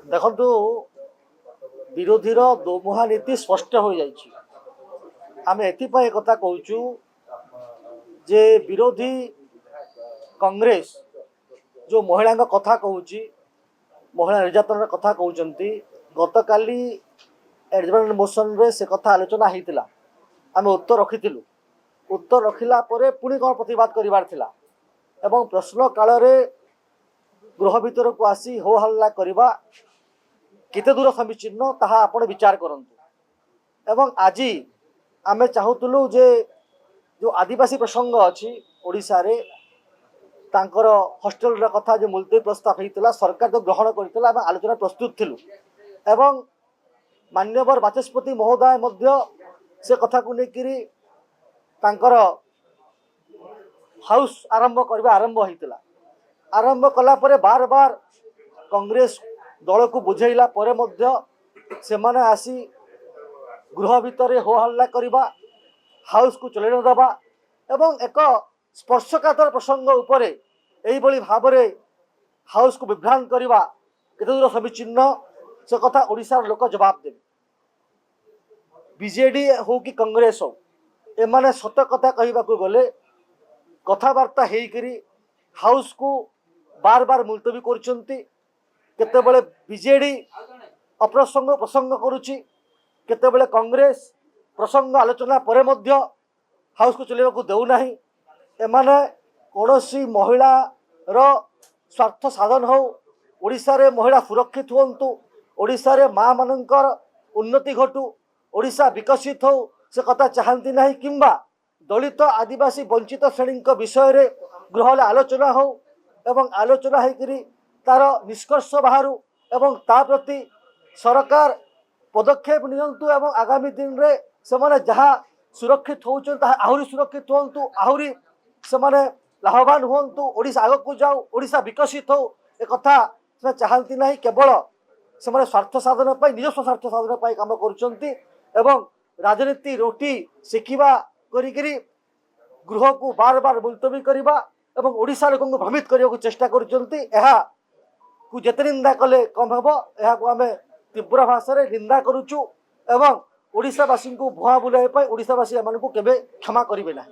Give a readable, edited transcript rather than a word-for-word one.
देखु विरोधी दोमुहा नीति स्पष्ट हो जाइए। आम एपाई कथा कहूँ जे विरोधी कांग्रेस जो महिला कथा कहूँ महिला निर्यातन कथा कहते गत काली एडजमेंट मोशन रे से कथा आलोचना होता आम उत्तर रखी उत्तर रखिला पुणी कौन प्रतिवाद करार एवं प्रश्न काल गृह भीतर को आसी हो हल्ला करवा केते दूर समीचीन ताहा आपण विचार करंतु। एवं आज आमे चाहूलु जे जो आदिवासी प्रसंग अच्छी ओडिशा रे तांकर हॉस्टेल कथा जो मुलतवी प्रस्ताव होता सरकार जो ग्रहण करथिला आलोचना प्रस्तुत थिलु एवं मान्यवर बाचस्पति महोदय मध्य से कथा को लेकिरी तांकर हाउस आरंभ करबा आरंभ होता आरंभ कला परे बार बार कांग्रेस दल को बुझेला परे मध्य से माने आसी गृह भितर हो हल्ला करवा हाउस को चलै न दबा एवं एक स्पर्शकातर प्रसंग उपरे एही बळी भाबरे हाउस को विभ्रांत करवा केते दूर समीचीन से कथा ओडिशार लोक जवाब देबे। बीजेडी हो कि कांग्रेस हो एमाने सत कथा कहबा को गले कथावार्ता हेकरी हाउस को बार बार मुलतवी करछंती केतेबेले बीजेडी अप्रसंग प्रसंग करुची केतेबेले कांग्रेस प्रसंग आलोचना परे मध्य हाउस को चलेबा को देउ नाही। एमाने कोनोसी महिला रो स्वार्थ साधन हो ओडिशा रे महिला सुरक्षित होंतु ओडिशा रे मां मानकर उन्नति घटू ओडिशा विकसित हो से कथा चाहती नहीं किंबा दलित आदिवासी वंचित श्रेणी विषय रे गृह आलोचना हो एवं आलोचना होकरी तार निष्कर्ष बाहर एवं ता प्रति सरकार पदक्षेप नियंतु एवं आगामी दिन रे से माने जहाँ सुरक्षित होउछन ता आहुरी सुरक्षित होंतु आहुरी से माने लाभवान होंतु ओडिशा आग को जाऊ ओडिशा विकसित हो ए कथा से चाहती नहीं केवल से माने स्वार्थ साधन पाई निजस्व स्वार्थ साधन पाई काम करुछंती एवं राजनीति रोटी शिखिबा करिकरी गृह को बार बार मुलतवी करवा एवं ओडिशा लोक भ्रमित करने को चेष्टा करुछंती एहा को जेते निंदा कले कम हेबो एहा को आमे तीव्र भाषा रे निंदा करूछु एवं ओडिशावासी को भुआ बुलाइ पाई ओडिशावासी एमानकु केबे क्षमा करिबे ना।